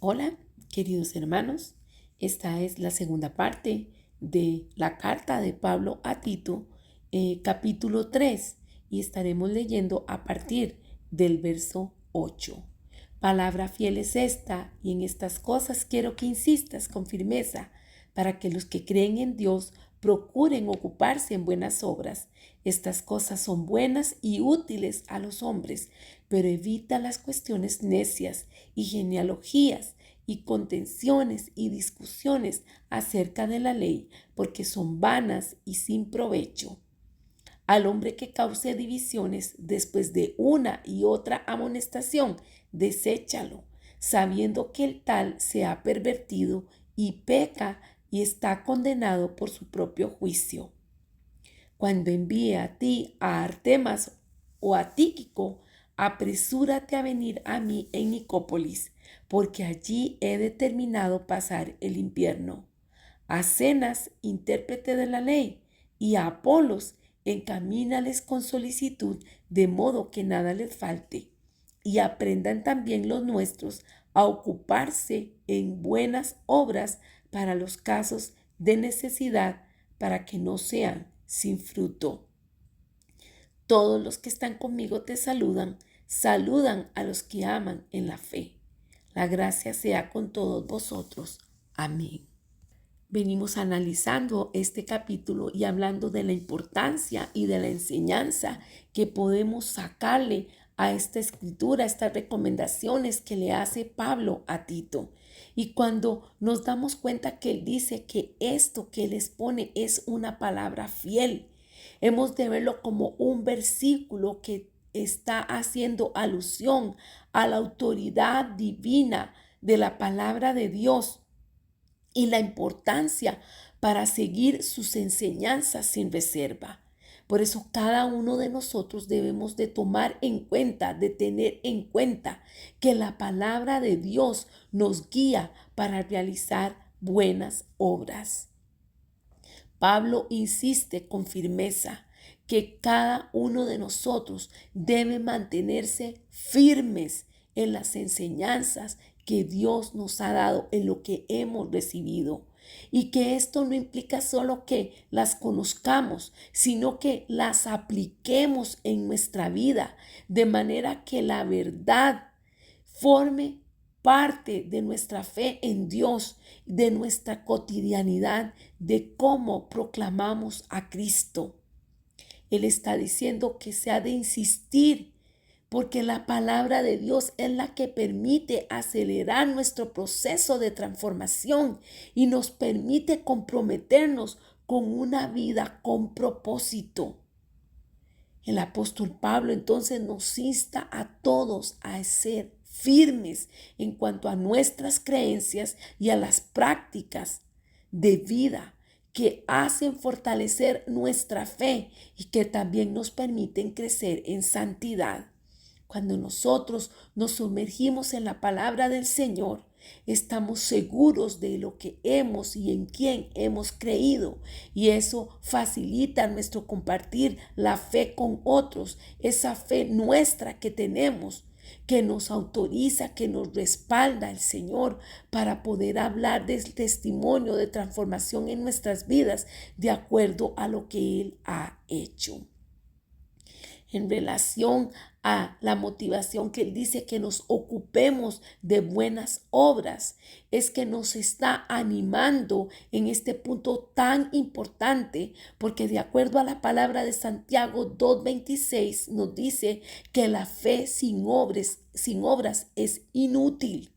Hola, queridos hermanos. Esta es la segunda parte de la carta de Pablo a Tito, capítulo 3, y estaremos leyendo a partir del verso 8. Palabra fiel es esta, y en estas cosas quiero que insistas con firmeza, para que los que creen en Dios procuren ocuparse en buenas obras. Estas cosas son buenas y útiles a los hombres, pero evita las cuestiones necias y genealogías y contenciones y discusiones acerca de la ley, porque son vanas y sin provecho. Al hombre que cause divisiones después de una y otra amonestación, deséchalo, sabiendo que el tal se ha pervertido y peca y está condenado por su propio juicio. Cuando envíe a ti a Artemas o a Tíquico, apresúrate a venir a mí en Nicópolis, porque allí he determinado pasar el invierno. A Zenas, intérprete de la ley, y a Apolos, encamínales con solicitud, de modo que nada les falte. Y aprendan también los nuestros a ocuparse en buenas obras para los casos de necesidad, para que no sean sin fruto. Todos los que están conmigo te saludan, saludan a los que aman en la fe. La gracia sea con todos vosotros. Amén. Venimos analizando este capítulo y hablando de la importancia y de la enseñanza que podemos sacarle a esta escritura, estas recomendaciones que le hace Pablo a Tito. Y cuando nos damos cuenta que él dice que esto que les pone es una palabra fiel, hemos de verlo como un versículo que está haciendo alusión a la autoridad divina de la palabra de Dios y la importancia para seguir sus enseñanzas sin reserva. Por eso cada uno de nosotros debemos de tomar en cuenta, de tener en cuenta que la palabra de Dios nos guía para realizar buenas obras. Pablo insiste con firmeza que cada uno de nosotros debe mantenerse firmes en las enseñanzas que Dios nos ha dado, en lo que hemos recibido. Y que esto no implica solo que las conozcamos, sino que las apliquemos en nuestra vida, de manera que la verdad forme parte de nuestra fe en Dios, de nuestra cotidianidad, de cómo proclamamos a Cristo. Él está diciendo que se ha de insistir, porque la palabra de Dios es la que permite acelerar nuestro proceso de transformación y nos permite comprometernos con una vida con propósito. El apóstol Pablo entonces nos insta a todos a ser firmes en cuanto a nuestras creencias y a las prácticas de vida que hacen fortalecer nuestra fe y que también nos permiten crecer en santidad. Cuando nosotros nos sumergimos en la palabra del Señor, estamos seguros de lo que hemos y en quién hemos creído, y eso facilita nuestro compartir la fe con otros, esa fe nuestra que tenemos, que nos autoriza, que nos respalda el Señor para poder hablar del testimonio de transformación en nuestras vidas de acuerdo a lo que Él ha hecho. En relación a la motivación que él dice que nos ocupemos de buenas obras, es que nos está animando en este punto tan importante, porque de acuerdo a la palabra de Santiago 2:26 nos dice que la fe sin obras es inútil.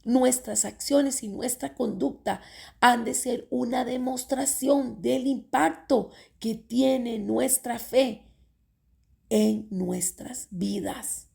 Nuestras acciones y nuestra conducta han de ser una demostración del impacto que tiene nuestra fe en nuestras vidas.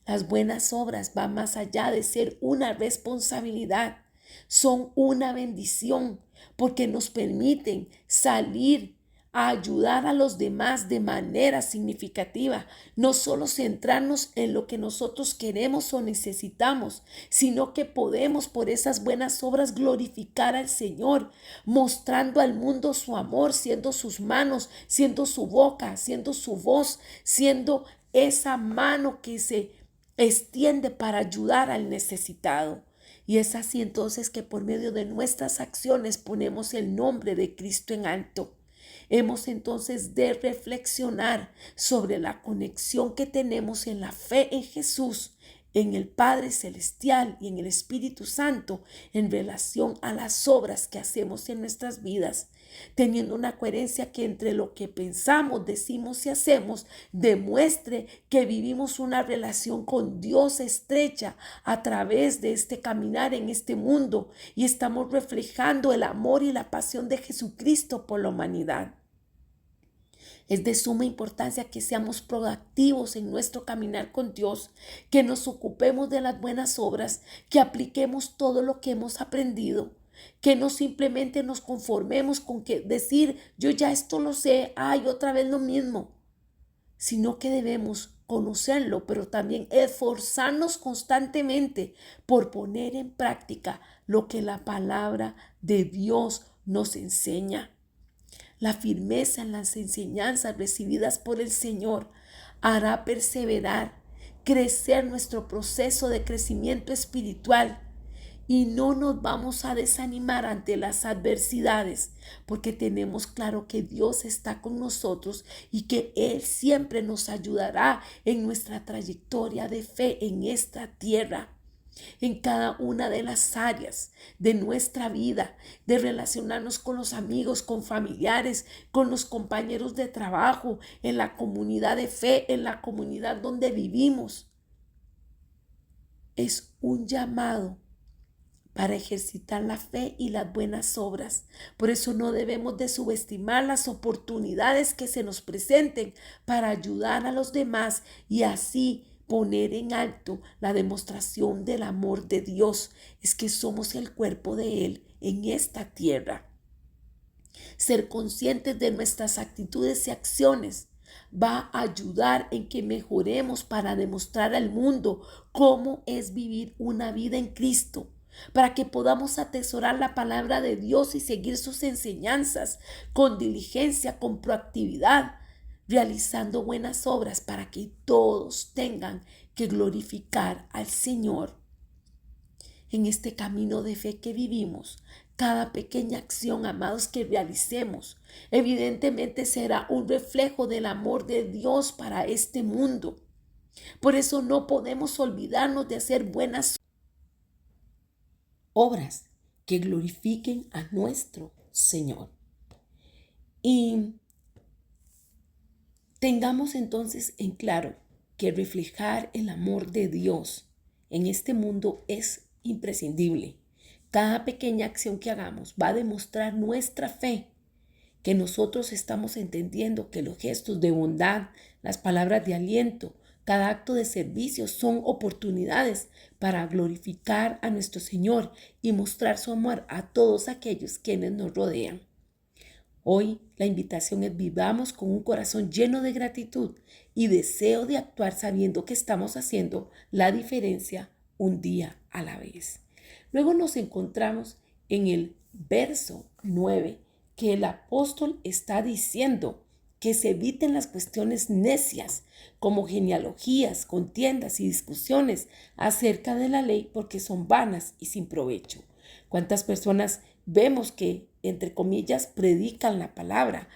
Las buenas obras van más allá de ser una responsabilidad, son una bendición porque nos permiten salir a ayudar a los demás de manera significativa, no solo centrarnos en lo que nosotros queremos o necesitamos, sino que podemos por esas buenas obras glorificar al Señor, mostrando al mundo su amor, siendo sus manos, siendo su boca, siendo su voz, siendo esa mano que se extiende para ayudar al necesitado. Y es así entonces que por medio de nuestras acciones ponemos el nombre de Cristo en alto. Hemos entonces de reflexionar sobre la conexión que tenemos en la fe en Jesús, en el Padre Celestial y en el Espíritu Santo en relación a las obras que hacemos en nuestras vidas, teniendo una coherencia que entre lo que pensamos, decimos y hacemos demuestre que vivimos una relación con Dios estrecha a través de este caminar en este mundo y estamos reflejando el amor y la pasión de Jesucristo por la humanidad. Es de suma importancia que seamos proactivos en nuestro caminar con Dios, que nos ocupemos de las buenas obras, que apliquemos todo lo que hemos aprendido, que no simplemente nos conformemos con que decir, yo ya esto lo sé, ay, otra vez lo mismo, sino que debemos conocerlo, pero también esforzarnos constantemente por poner en práctica lo que la palabra de Dios nos enseña. La firmeza en las enseñanzas recibidas por el Señor hará perseverar, crecer nuestro proceso de crecimiento espiritual y no nos vamos a desanimar ante las adversidades porque tenemos claro que Dios está con nosotros y que Él siempre nos ayudará en nuestra trayectoria de fe en esta tierra. En cada una de las áreas de nuestra vida, de relacionarnos con los amigos, con familiares, con los compañeros de trabajo, en la comunidad de fe, en la comunidad donde vivimos. Es un llamado para ejercitar la fe y las buenas obras. Por eso no debemos de subestimar las oportunidades que se nos presenten para ayudar a los demás y así poner en alto la demostración del amor de Dios. Es que somos el cuerpo de Él en esta tierra. Ser conscientes de nuestras actitudes y acciones va a ayudar en que mejoremos para demostrar al mundo cómo es vivir una vida en Cristo, para que podamos atesorar la palabra de Dios y seguir sus enseñanzas con diligencia, con proactividad, realizando buenas obras para que todos tengan que glorificar al Señor. En este camino de fe que vivimos, cada pequeña acción, amados, que realicemos, evidentemente será un reflejo del amor de Dios para este mundo. Por eso no podemos olvidarnos de hacer buenas obras que glorifiquen a nuestro Señor. Y tengamos entonces en claro que reflejar el amor de Dios en este mundo es imprescindible. Cada pequeña acción que hagamos va a demostrar nuestra fe, que nosotros estamos entendiendo que los gestos de bondad, las palabras de aliento, cada acto de servicio son oportunidades para glorificar a nuestro Señor y mostrar su amor a todos aquellos quienes nos rodean. Hoy la invitación es vivamos con un corazón lleno de gratitud y deseo de actuar sabiendo que estamos haciendo la diferencia un día a la vez. Luego nos encontramos en el verso 9 que el apóstol está diciendo que se eviten las cuestiones necias como genealogías, contiendas y discusiones acerca de la ley porque son vanas y sin provecho. ¿Cuántas personas vemos que, entre comillas, predican la palabra,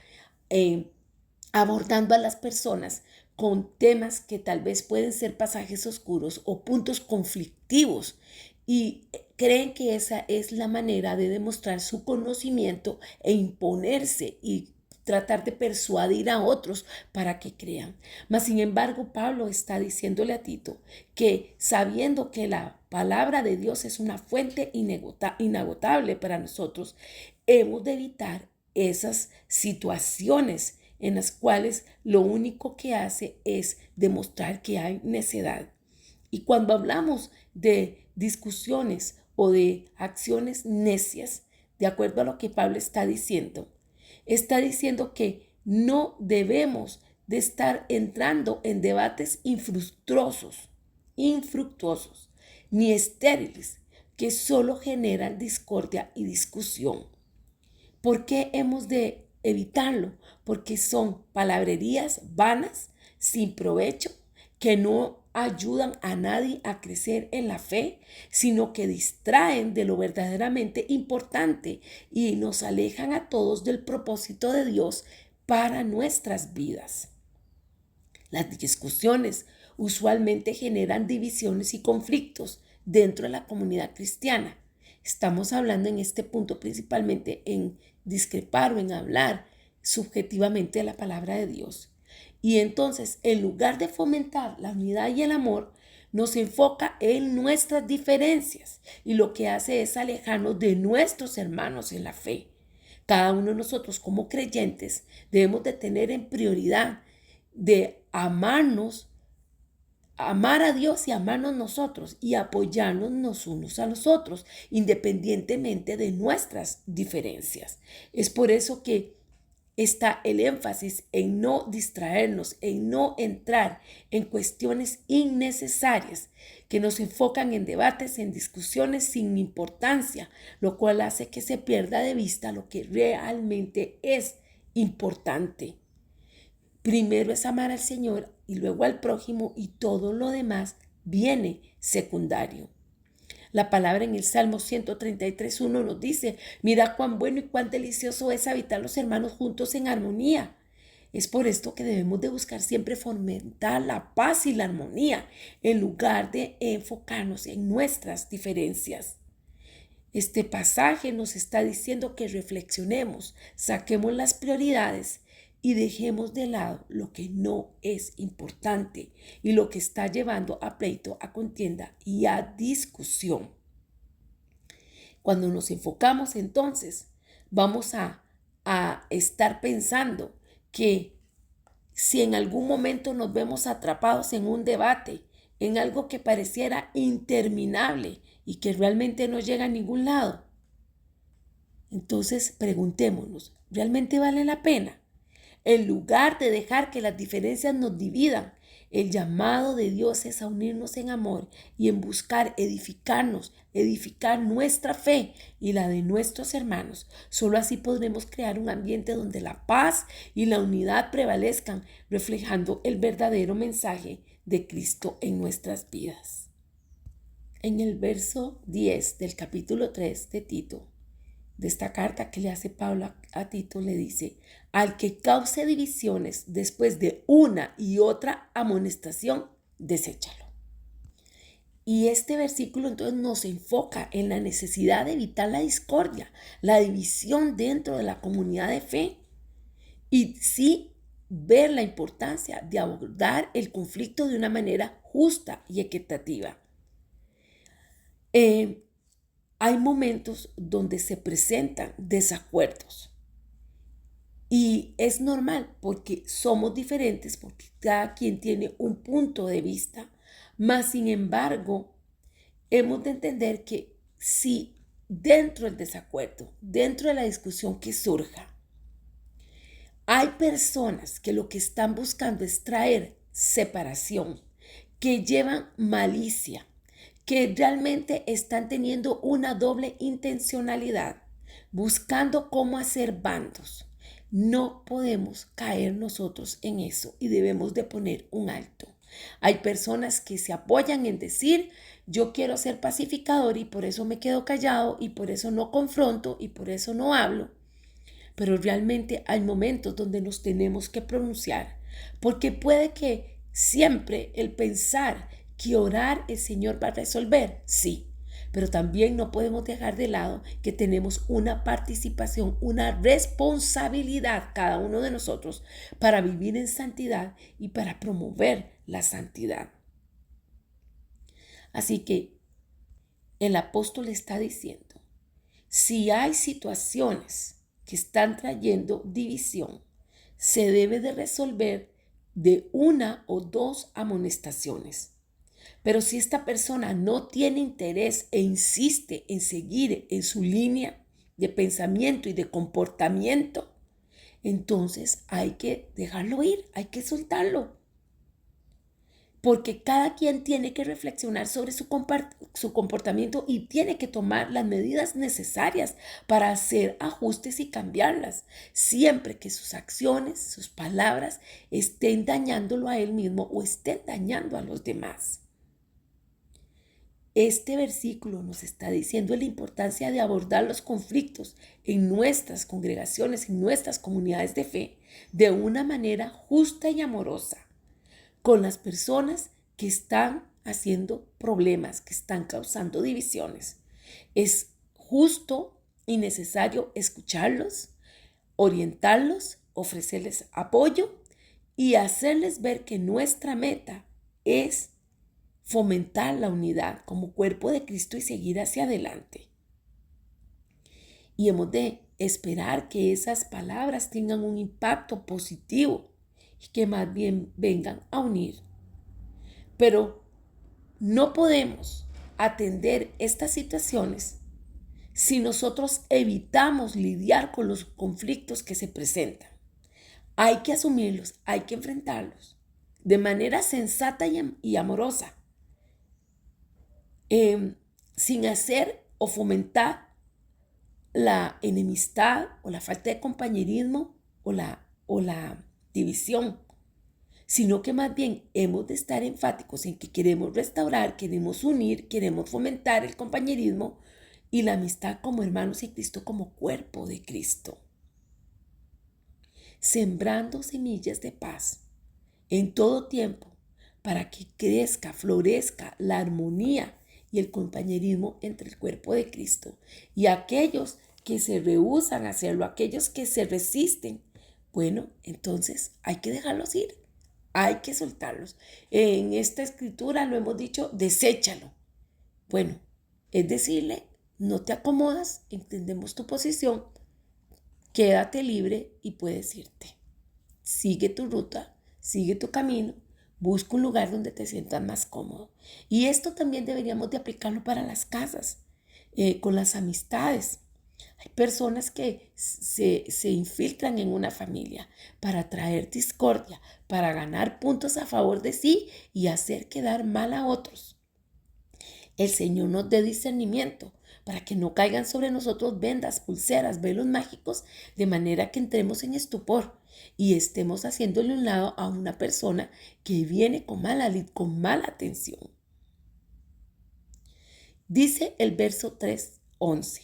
abordando a las personas con temas que tal vez pueden ser pasajes oscuros o puntos conflictivos y creen que esa es la manera de demostrar su conocimiento e imponerse y tratar de persuadir a otros para que crean? Mas, sin embargo, Pablo está diciéndole a Tito que sabiendo que la palabra de Dios es una fuente inagotable para nosotros, hemos de evitar esas situaciones en las cuales lo único que hace es demostrar que hay necedad. Y cuando hablamos de discusiones o de acciones necias, de acuerdo a lo que Pablo está diciendo que no debemos de estar entrando en debates infructuosos, ni estériles, que solo generan discordia y discusión. ¿Por qué hemos de evitarlo? Porque son palabrerías vanas, sin provecho, que no ayudan a nadie a crecer en la fe, sino que distraen de lo verdaderamente importante y nos alejan a todos del propósito de Dios para nuestras vidas. Las discusiones usualmente generan divisiones y conflictos dentro de la comunidad cristiana. Estamos hablando en este punto principalmente en discrepar o en hablar subjetivamente de la palabra de Dios. Y entonces, en lugar de fomentar la unidad y el amor, nos enfoca en nuestras diferencias y lo que hace es alejarnos de nuestros hermanos en la fe. Cada uno de nosotros como creyentes debemos de tener en prioridad de amarnos, amar a Dios y amarnos nosotros y apoyarnos los unos a los otros, independientemente de nuestras diferencias. Es por eso que está el énfasis en no distraernos, en no entrar en cuestiones innecesarias que nos enfocan en debates, en discusiones sin importancia, lo cual hace que se pierda de vista lo que realmente es importante. Primero es amar al Señor y luego al prójimo, y todo lo demás viene secundario. La palabra en el Salmo 133:1 nos dice: mira cuán bueno y cuán delicioso es habitar los hermanos juntos en armonía. Es por esto que debemos de buscar siempre fomentar la paz y la armonía en lugar de enfocarnos en nuestras diferencias. Este pasaje nos está diciendo que reflexionemos, saquemos las prioridades y dejemos de lado lo que no es importante y lo que está llevando a pleito, a contienda y a discusión. Cuando nos enfocamos, entonces vamos a estar pensando que si en algún momento nos vemos atrapados en un debate, en algo que pareciera interminable y que realmente no llega a ningún lado, entonces preguntémonos, ¿realmente vale la pena? En lugar de dejar que las diferencias nos dividan, el llamado de Dios es a unirnos en amor y en buscar edificarnos, edificar nuestra fe y la de nuestros hermanos. Solo así podremos crear un ambiente donde la paz y la unidad prevalezcan, reflejando el verdadero mensaje de Cristo en nuestras vidas. En el verso 10 del capítulo 3 de Tito, de esta carta que le hace Pablo a Tito, le dice: al que cause divisiones después de una y otra amonestación, deséchalo. Y este versículo entonces nos enfoca en la necesidad de evitar la discordia, la división dentro de la comunidad de fe, y sí ver la importancia de abordar el conflicto de una manera justa y equitativa. Hay momentos donde se presentan desacuerdos y es normal porque somos diferentes, porque cada quien tiene un punto de vista, mas sin embargo hemos de entender que si dentro del desacuerdo, dentro de la discusión que surja, hay personas que lo que están buscando es traer separación, que llevan malicia, que realmente están teniendo una doble intencionalidad, buscando cómo hacer bandos. No podemos caer nosotros en eso y debemos de poner un alto. Hay personas que se apoyan en decir: yo quiero ser pacificador y por eso me quedo callado y por eso no confronto y por eso no hablo. Pero realmente hay momentos donde nos tenemos que pronunciar, porque puede que siempre el pensar que orar el Señor va a resolver, sí, pero también no podemos dejar de lado que tenemos una participación, una responsabilidad cada uno de nosotros para vivir en santidad y para promover la santidad. Así que el apóstol está diciendo: si hay situaciones que están trayendo división, se debe de resolver de una o dos amonestaciones. Pero si esta persona no tiene interés e insiste en seguir en su línea de pensamiento y de comportamiento, entonces hay que dejarlo ir, hay que soltarlo. porque cada quien tiene que reflexionar sobre su comportamiento y tiene que tomar las medidas necesarias para hacer ajustes y cambiarlas, siempre que sus acciones, sus palabras estén dañándolo a él mismo o estén dañando a los demás. Este versículo nos está diciendo la importancia de abordar los conflictos en nuestras congregaciones, en nuestras comunidades de fe, de una manera justa y amorosa, con las personas que están haciendo problemas, que están causando divisiones. Es justo y necesario escucharlos, orientarlos, ofrecerles apoyo y hacerles ver que nuestra meta es fomentar la unidad como cuerpo de Cristo y seguir hacia adelante. Y hemos de esperar que esas palabras tengan un impacto positivo y que más bien vengan a unir. Pero no podemos atender estas situaciones si nosotros evitamos lidiar con los conflictos que se presentan. Hay que asumirlos, hay que enfrentarlos de manera sensata y amorosa, sin hacer o fomentar la enemistad o la falta de compañerismo o la división, sino que más bien hemos de estar enfáticos en que queremos restaurar, queremos unir, queremos fomentar el compañerismo y la amistad como hermanos en Cristo, como cuerpo de Cristo, sembrando semillas de paz en todo tiempo para que crezca, florezca la armonía y el compañerismo entre el cuerpo de Cristo. Y aquellos que se rehúsan a hacerlo, aquellos que se resisten, bueno, entonces hay que dejarlos ir, hay que soltarlos. En esta escritura lo hemos dicho, deséchalo. Bueno, es decirle, no te acomodas, entendemos tu posición, quédate libre y puedes irte. Sigue tu ruta, sigue tu camino, busca un lugar donde te sientas más cómodo. Y esto también deberíamos de aplicarlo para las casas, con las amistades. Hay personas que se infiltran en una familia para traer discordia, para ganar puntos a favor de sí y hacer quedar mal a otros. El Señor nos dé discernimiento para que no caigan sobre nosotros vendas, pulseras, velos mágicos, de manera que entremos en estupor y estemos haciéndole un lado a una persona que viene con mala atención. Dice el verso 3:11,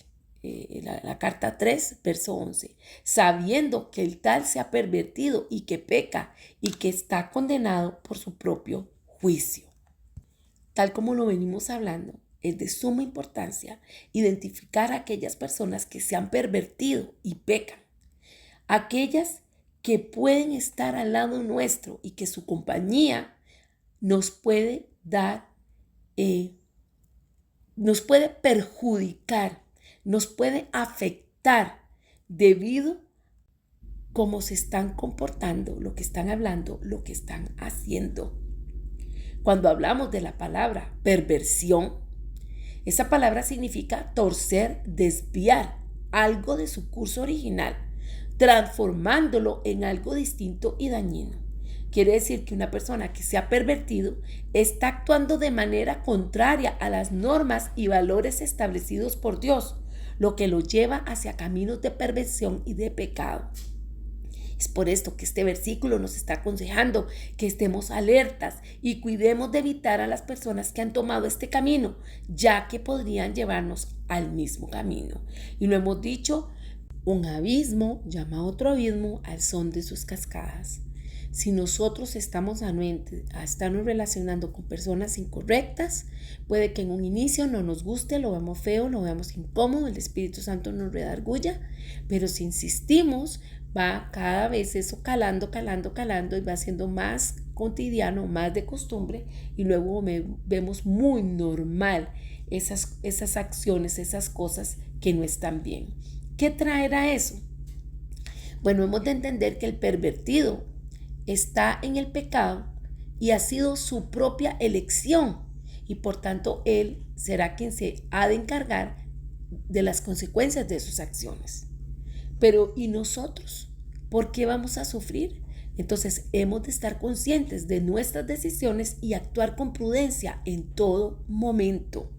la carta 3, verso 11, sabiendo que el tal se ha pervertido y que peca y que está condenado por su propio juicio. Tal como lo venimos hablando, es de suma importancia identificar a aquellas personas que se han pervertido y pecan, aquellas que pueden estar al lado nuestro y que su compañía nos puede dar, nos puede perjudicar, nos puede afectar debido a cómo se están comportando, lo que están hablando, lo que están haciendo. Cuando hablamos de la palabra perversión, esa palabra significa torcer, desviar algo de su curso original, transformándolo en algo distinto y dañino. Quiere decir que una persona que se ha pervertido está actuando de manera contraria a las normas y valores establecidos por Dios, lo que lo lleva hacia caminos de perversión y de pecado. Es por esto que este versículo nos está aconsejando que estemos alertas y cuidemos de evitar a las personas que han tomado este camino, ya que podrían llevarnos al mismo camino. Y lo hemos dicho, un abismo llama a otro abismo al son de sus cascadas. Si nosotros estamos anuentes a estarnos relacionando con personas incorrectas, puede que en un inicio no nos guste, lo veamos feo, lo veamos incómodo, el Espíritu Santo nos redarguya, pero si insistimos, va cada vez eso calando y va siendo más cotidiano, más de costumbre y luego vemos muy normal esas acciones, esas cosas que no están bien. ¿Qué traerá eso? Bueno, hemos de entender que el pervertido está en el pecado y ha sido su propia elección y por tanto él será quien se ha de encargar de las consecuencias de sus acciones. Pero ¿y nosotros? ¿Por qué vamos a sufrir? Entonces hemos de estar conscientes de nuestras decisiones y actuar con prudencia en todo momento.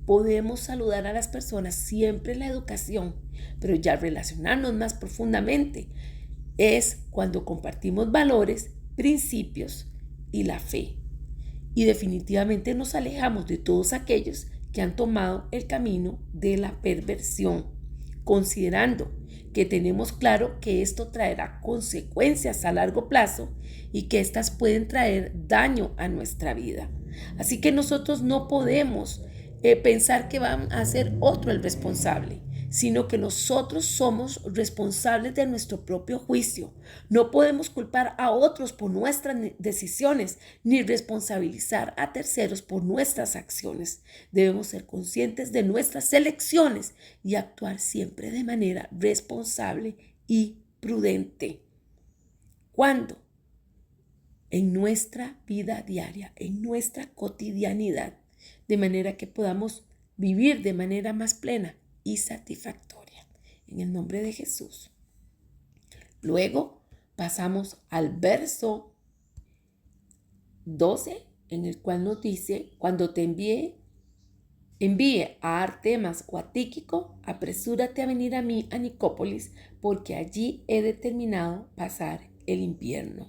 Podemos saludar a las personas siempre en la educación, pero ya relacionarnos más profundamente es cuando compartimos valores, principios y la fe. Y definitivamente nos alejamos de todos aquellos que han tomado el camino de la perversión, considerando que tenemos claro que esto traerá consecuencias a largo plazo y que éstas pueden traer daño a nuestra vida. Así que nosotros no podemos pensar que va a ser otro el responsable, sino que nosotros somos responsables de nuestro propio juicio. No podemos culpar a otros por nuestras decisiones, ni responsabilizar a terceros por nuestras acciones. Debemos ser conscientes de nuestras elecciones y actuar siempre de manera responsable y prudente. ¿Cuándo? En nuestra vida diaria, en nuestra cotidianidad, de manera que podamos vivir de manera más plena y satisfactoria. En el nombre de Jesús. Luego pasamos al verso 12, en el cual nos dice: cuando te envíe a Artemas o a Tíquico, apresúrate a venir a mí a Nicópolis, porque allí he determinado pasar el invierno.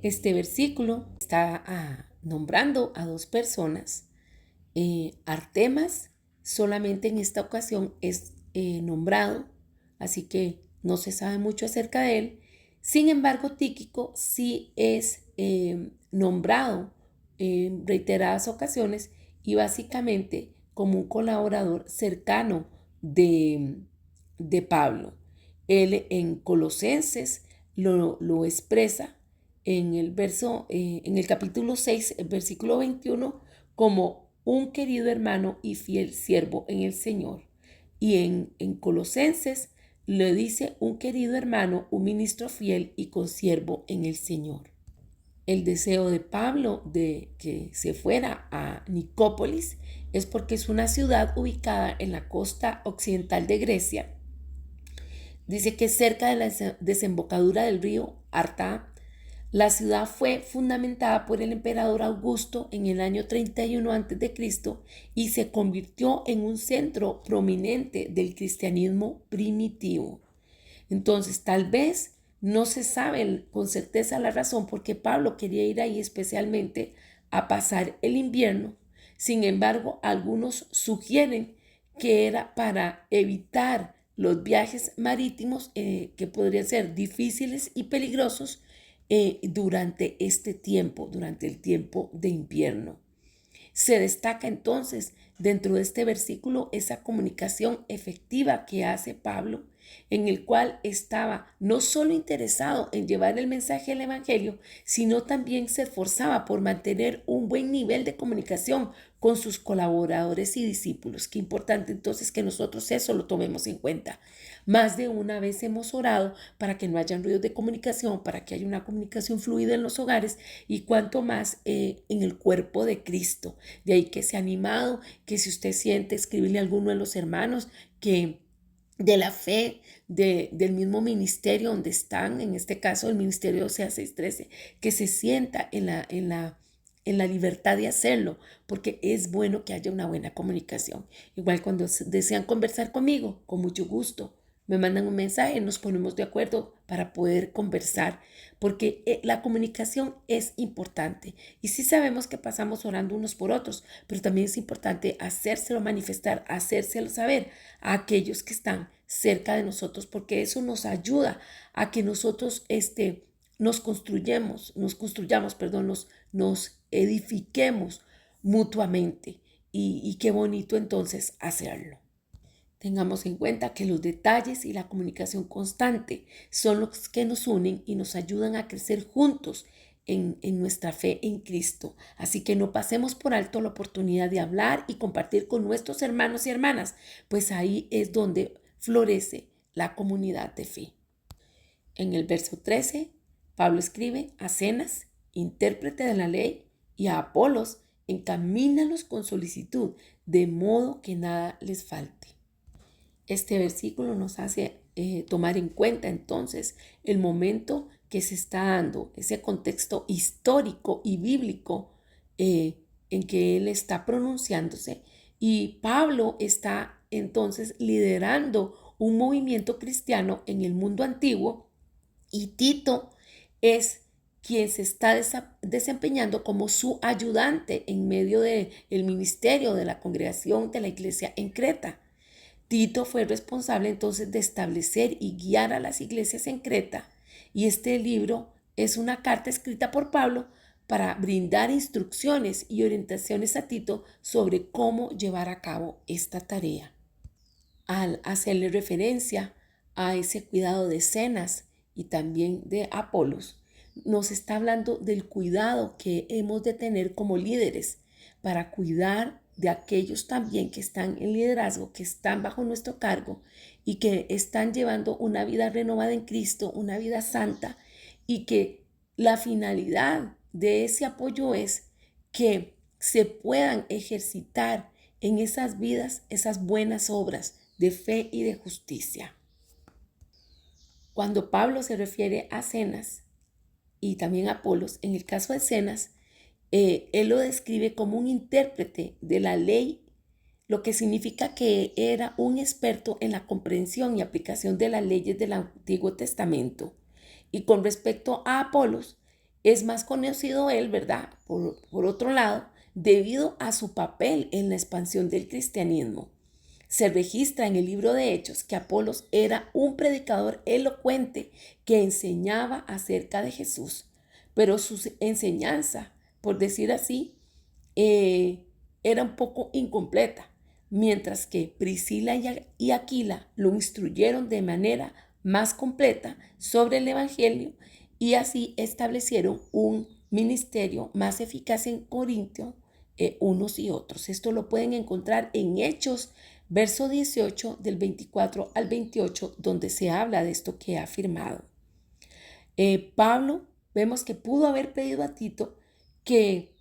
Este versículo está nombrando a dos personas. Artemas solamente en esta ocasión es nombrado, así que no se sabe mucho acerca de él. Sin embargo, Tíquico sí es nombrado en reiteradas ocasiones y básicamente como un colaborador cercano de Pablo. Él en Colosenses lo expresa en el capítulo 6, el versículo 21, como un querido hermano y fiel siervo en el Señor. Y en Colosenses le dice un querido hermano, un ministro fiel y consiervo en el Señor. El deseo de Pablo de que se fuera a Nicópolis es porque es una ciudad ubicada en la costa occidental de Grecia. Dice que cerca de la desembocadura del río Arta. La ciudad fue fundamentada por el emperador Augusto en el año 31 a.C. y se convirtió en un centro prominente del cristianismo primitivo. Entonces, tal vez no se sabe con certeza la razón por qué Pablo quería ir ahí especialmente a pasar el invierno. Sin embargo, algunos sugieren que era para evitar los viajes marítimos que podrían ser difíciles y peligrosos durante este tiempo, durante el tiempo de invierno. Se destaca entonces dentro de este versículo esa comunicación efectiva que hace Pablo, en el cual estaba no solo interesado en llevar el mensaje del Evangelio, sino también se esforzaba por mantener un buen nivel de comunicación con sus colaboradores y discípulos. Qué importante entonces que nosotros eso lo tomemos en cuenta. Más de una vez hemos orado para que no haya ruidos de comunicación, para que haya una comunicación fluida en los hogares y cuanto más en el cuerpo de Cristo. De ahí que sea animado, que si usted siente, escribirle a alguno de los hermanos que de la fe, del mismo ministerio donde están, en este caso el ministerio OSEA 613, que se sienta en la libertad de hacerlo, porque es bueno que haya una buena comunicación. Igual cuando desean conversar conmigo, con mucho gusto, me mandan un mensaje, nos ponemos de acuerdo para poder conversar, porque la comunicación es importante. Y sí sabemos que pasamos orando unos por otros, pero también es importante hacérselo manifestar, hacérselo saber a aquellos que están cerca de nosotros, porque eso nos ayuda a que nosotros nos edifiquemos mutuamente. Y qué bonito entonces hacerlo. Tengamos en cuenta que los detalles y la comunicación constante son los que nos unen y nos ayudan a crecer juntos en nuestra fe en Cristo. Así que no pasemos por alto la oportunidad de hablar y compartir con nuestros hermanos y hermanas, pues ahí es donde florece la comunidad de fe. En el verso 13, Pablo escribe a Zenas, intérprete de la ley, y a Apolos, encamínalos con solicitud, de modo que nada les falte. Este versículo nos hace tomar en cuenta entonces el momento que se está dando, ese contexto histórico y bíblico en que él está pronunciándose. Y Pablo está entonces liderando un movimiento cristiano en el mundo antiguo y Tito es quien se está desempeñando como su ayudante en medio del ministerio de la congregación de la iglesia en Creta. Tito fue responsable entonces de establecer y guiar a las iglesias en Creta y este libro es una carta escrita por Pablo para brindar instrucciones y orientaciones a Tito sobre cómo llevar a cabo esta tarea. Al hacerle referencia a ese cuidado de Zenas y también de Apolos, nos está hablando del cuidado que hemos de tener como líderes para cuidar de aquellos también que están en liderazgo, que están bajo nuestro cargo y que están llevando una vida renovada en Cristo, una vida santa y que la finalidad de ese apoyo es que se puedan ejercitar en esas vidas, esas buenas obras de fe y de justicia. Cuando Pablo se refiere a Zenas y también a Apolos, en el caso de Zenas, él lo describe como un intérprete de la ley, lo que significa que era un experto en la comprensión y aplicación de las leyes del Antiguo Testamento. Y con respecto a Apolos, es más conocido él, ¿verdad? Por otro lado, debido a su papel en la expansión del cristianismo. Se registra en el libro de Hechos que Apolos era un predicador elocuente que enseñaba acerca de Jesús, pero su enseñanza, por decir así, era un poco incompleta, mientras que Priscila y Aquila lo instruyeron de manera más completa sobre el Evangelio y así establecieron un ministerio más eficaz en Corintio unos y otros. Esto lo pueden encontrar en Hechos, verso 18 del 24 al 28, donde se habla de esto que he afirmado. Pablo, vemos que pudo haber pedido a Tito que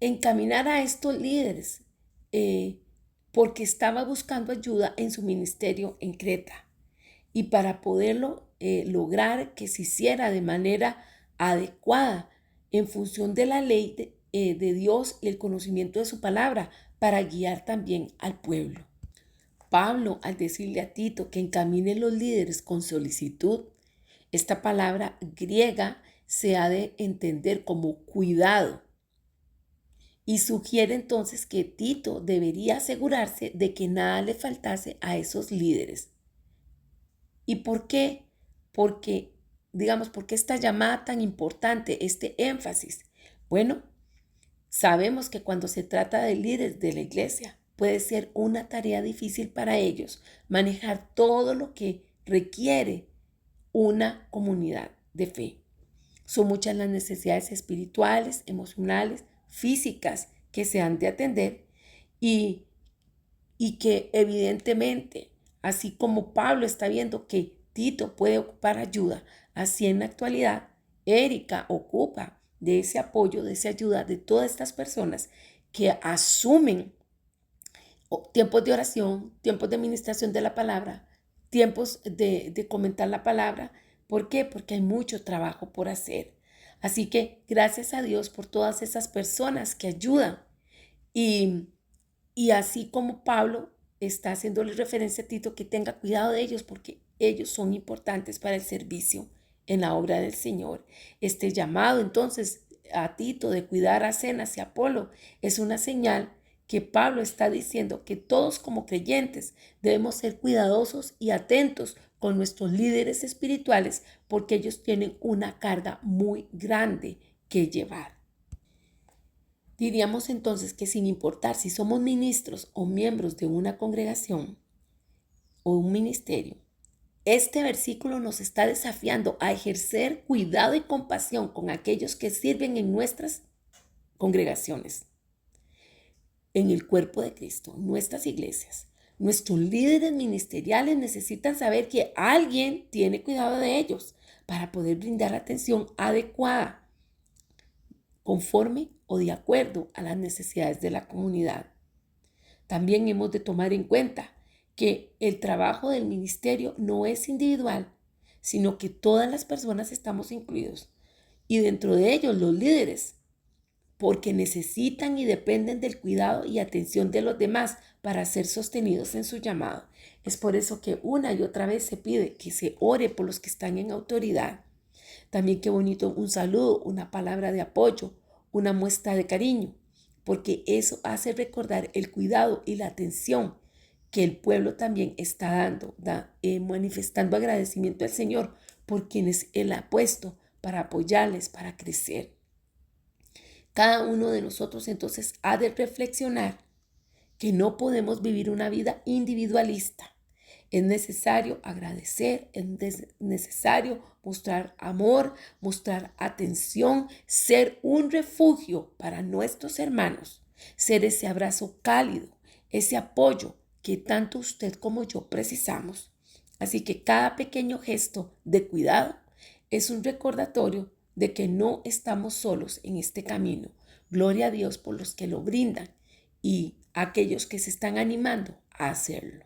encaminara a estos líderes porque estaba buscando ayuda en su ministerio en Creta. Y para poderlo lograr que se hiciera de manera adecuada en función de la ley de Dios y el conocimiento de su palabra para guiar también al pueblo. Pablo, al decirle a Tito que encamine los líderes con solicitud, esta palabra griega se ha de entender como cuidado y sugiere entonces que Tito debería asegurarse de que nada le faltase a esos líderes. ¿Y por qué? Porque, ¿por qué esta llamada tan importante, este énfasis? Bueno, sabemos que cuando se trata de líderes de la iglesia, puede ser una tarea difícil para ellos manejar todo lo que requiere una comunidad de fe. Son muchas las necesidades espirituales, emocionales, físicas que se han de atender y que evidentemente, así como Pablo está viendo que Tito puede ocupar ayuda, así en la actualidad Erika ocupa de ese apoyo, de esa ayuda de todas estas personas que asumen tiempos de oración, tiempos de administración de la palabra, tiempos de comentar la palabra. ¿Por qué? Porque hay mucho trabajo por hacer. Así que gracias a Dios por todas esas personas que ayudan. Y así como Pablo está haciéndole referencia a Tito, que tenga cuidado de ellos porque ellos son importantes para el servicio en la obra del Señor. Este llamado entonces a Tito de cuidar a Zenas y a Apolo es una señal que Pablo está diciendo que todos como creyentes debemos ser cuidadosos y atentos con nuestros líderes espirituales porque ellos tienen una carga muy grande que llevar. Diríamos entonces que sin importar si somos ministros o miembros de una congregación o un ministerio, este versículo nos está desafiando a ejercer cuidado y compasión con aquellos que sirven en nuestras congregaciones, en el cuerpo de Cristo, en nuestras iglesias. Nuestros líderes ministeriales necesitan saber que alguien tiene cuidado de ellos para poder brindar atención adecuada, conforme o de acuerdo a las necesidades de la comunidad. También hemos de tomar en cuenta que el trabajo del ministerio no es individual, sino que todas las personas estamos incluidos y dentro de ellos los líderes, porque necesitan y dependen del cuidado y atención de los demás para ser sostenidos en su llamado. Es por eso que una y otra vez se pide que se ore por los que están en autoridad. También qué bonito un saludo, una palabra de apoyo, una muestra de cariño, porque eso hace recordar el cuidado y la atención que el pueblo también está dando, manifestando agradecimiento al Señor por quienes Él ha puesto para apoyarles, para crecer. Cada uno de nosotros entonces ha de reflexionar que no podemos vivir una vida individualista. Es necesario agradecer, es necesario mostrar amor, mostrar atención, ser un refugio para nuestros hermanos, ser ese abrazo cálido, ese apoyo que tanto usted como yo precisamos. Así que cada pequeño gesto de cuidado es un recordatorio de que no estamos solos en este camino. Gloria a Dios por los que lo brindan y aquellos que se están animando a hacerlo.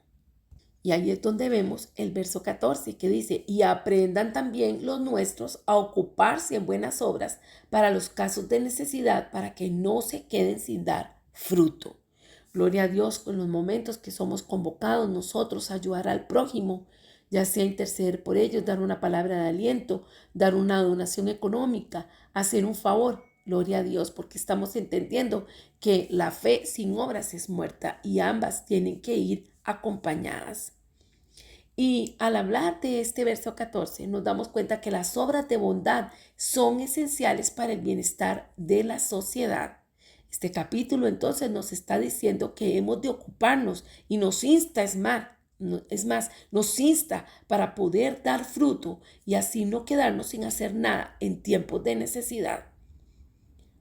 Y ahí es donde vemos el verso 14 que dice, y aprendan también los nuestros a ocuparse en buenas obras para los casos de necesidad, para que no se queden sin dar fruto. Gloria a Dios con los momentos que somos convocados nosotros a ayudar al prójimo, ya sea interceder por ellos, dar una palabra de aliento, dar una donación económica, hacer un favor. Gloria a Dios, porque estamos entendiendo que la fe sin obras es muerta y ambas tienen que ir acompañadas. Y al hablar de este verso 14, nos damos cuenta que las obras de bondad son esenciales para el bienestar de la sociedad. Este capítulo entonces nos está diciendo que hemos de ocuparnos y nos insta, es más, nos insta para poder dar fruto y así no quedarnos sin hacer nada en tiempos de necesidad.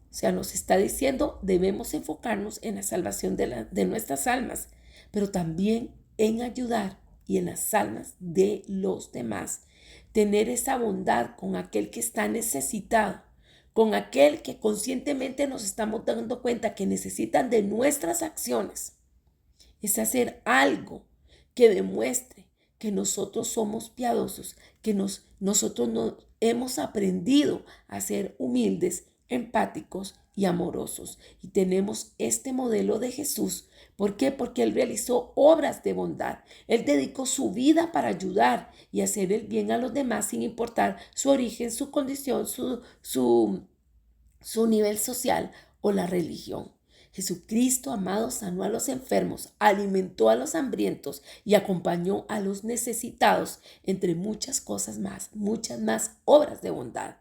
O sea, nos está diciendo, debemos enfocarnos en la salvación de nuestras almas, pero también en ayudar y en las almas de los demás. Tener esa bondad con aquel que está necesitado, con aquel que conscientemente nos estamos dando cuenta que necesitan de nuestras acciones. Es hacer algo que demuestre que nosotros somos piadosos, que nosotros hemos aprendido a ser humildes, empáticos y amorosos. Y tenemos este modelo de Jesús. ¿Por qué? Porque Él realizó obras de bondad. Él dedicó su vida para ayudar y hacer el bien a los demás sin importar su origen, su condición, su nivel social o la religión. Jesucristo, amado, sanó a los enfermos, alimentó a los hambrientos y acompañó a los necesitados, entre muchas cosas más, muchas más obras de bondad.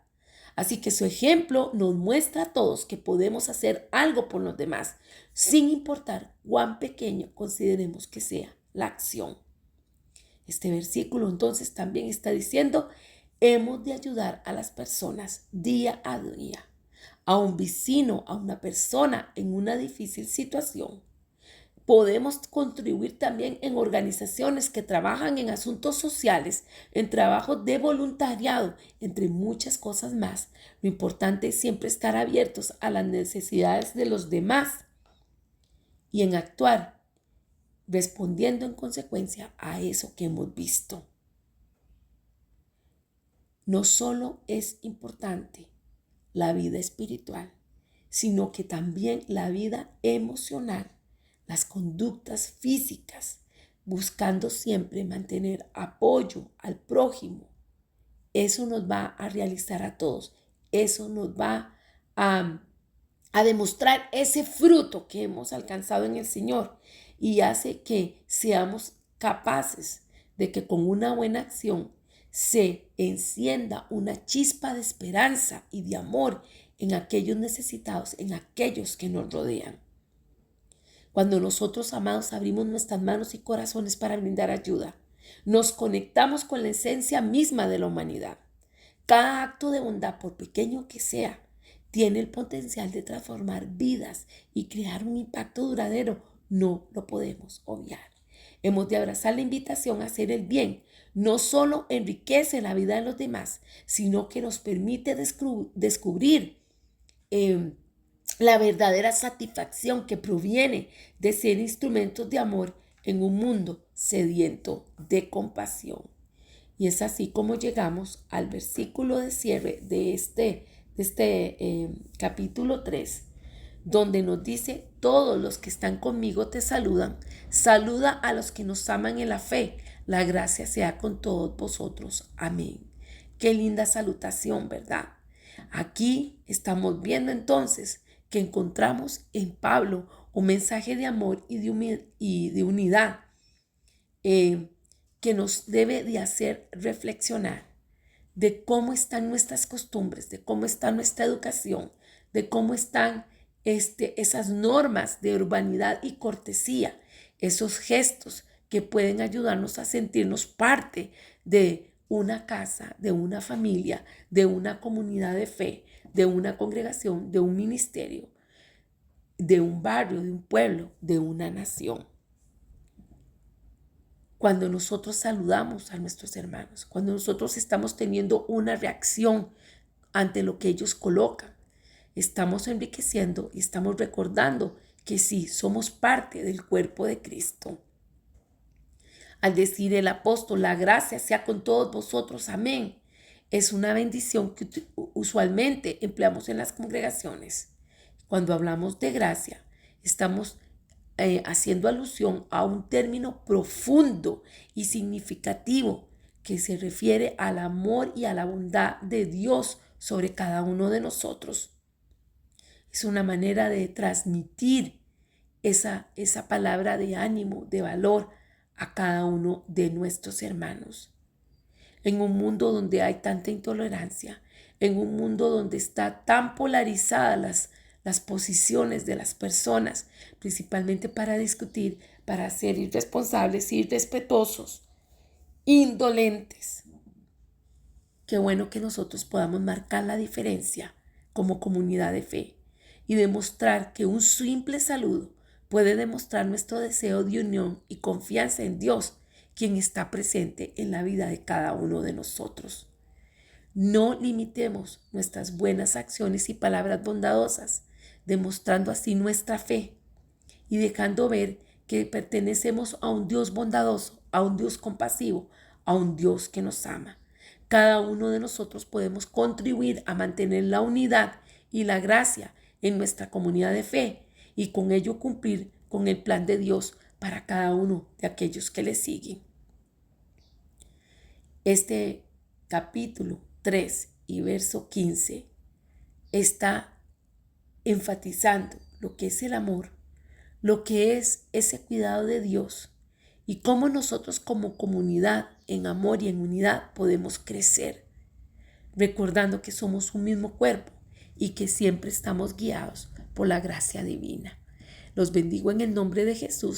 Así que su ejemplo nos muestra a todos que podemos hacer algo por los demás, sin importar cuán pequeño consideremos que sea la acción. Este versículo entonces también está diciendo, hemos de ayudar a las personas día a día, a un vecino, a una persona en una difícil situación. Podemos contribuir también en organizaciones que trabajan en asuntos sociales, en trabajos de voluntariado, entre muchas cosas más. Lo importante es siempre estar abiertos a las necesidades de los demás y en actuar respondiendo en consecuencia a eso que hemos visto. No solo es importante la vida espiritual, sino que también la vida emocional, las conductas físicas, buscando siempre mantener apoyo al prójimo. Eso nos va a realizar a todos. Eso nos va a demostrar ese fruto que hemos alcanzado en el Señor y hace que seamos capaces de que con una buena acción se encienda una chispa de esperanza y de amor en aquellos necesitados, en aquellos que nos rodean. Cuando nosotros, amados, abrimos nuestras manos y corazones para brindar ayuda, nos conectamos con la esencia misma de la humanidad. Cada acto de bondad, por pequeño que sea, tiene el potencial de transformar vidas y crear un impacto duradero. No lo podemos obviar. Hemos de abrazar la invitación a hacer el bien. No solo enriquece la vida de los demás, sino que nos permite descubrir la verdadera satisfacción que proviene de ser instrumentos de amor en un mundo sediento de compasión. Y es así como llegamos al versículo de cierre de este capítulo 3, donde nos dice: todos los que están conmigo te saludan. Saluda a los que nos aman en la fe. La gracia sea con todos vosotros. Amén. Qué linda salutación, ¿verdad? Aquí estamos viendo entonces que encontramos en Pablo un mensaje de amor y de unidad que nos debe de hacer reflexionar de cómo están nuestras costumbres, de cómo está nuestra educación, de cómo están esas normas de urbanidad y cortesía, esos gestos que pueden ayudarnos a sentirnos parte de una casa, de una familia, de una comunidad de fe, de una congregación, de un ministerio, de un barrio, de un pueblo, de una nación. Cuando nosotros saludamos a nuestros hermanos, cuando nosotros estamos teniendo una reacción ante lo que ellos colocan, estamos enriqueciendo y estamos recordando que sí, somos parte del cuerpo de Cristo. Al decir el apóstol: la gracia sea con todos vosotros, amén, es una bendición que usualmente empleamos en las congregaciones. Cuando hablamos de gracia, estamos haciendo alusión a un término profundo y significativo que se refiere al amor y a la bondad de Dios sobre cada uno de nosotros. Es una manera de transmitir esa palabra de ánimo, de valor a cada uno de nuestros hermanos. En un mundo donde hay tanta intolerancia, en un mundo donde está tan polarizadas las posiciones de las personas, principalmente para discutir, para ser irresponsables, irrespetuosos, indolentes. Qué bueno que nosotros podamos marcar la diferencia como comunidad de fe y demostrar que un simple saludo puede demostrar nuestro deseo de unión y confianza en Dios, quien está presente en la vida de cada uno de nosotros. No limitemos nuestras buenas acciones y palabras bondadosas, demostrando así nuestra fe y dejando ver que pertenecemos a un Dios bondadoso, a un Dios compasivo, a un Dios que nos ama. Cada uno de nosotros podemos contribuir a mantener la unidad y la gracia en nuestra comunidad de fe y con ello cumplir con el plan de Dios para cada uno de aquellos que le siguen. Este capítulo 3 y verso 15 está enfatizando lo que es el amor, lo que es ese cuidado de Dios y cómo nosotros como comunidad en amor y en unidad podemos crecer, recordando que somos un mismo cuerpo y que siempre estamos guiados por la gracia divina. Los bendigo en el nombre de Jesús.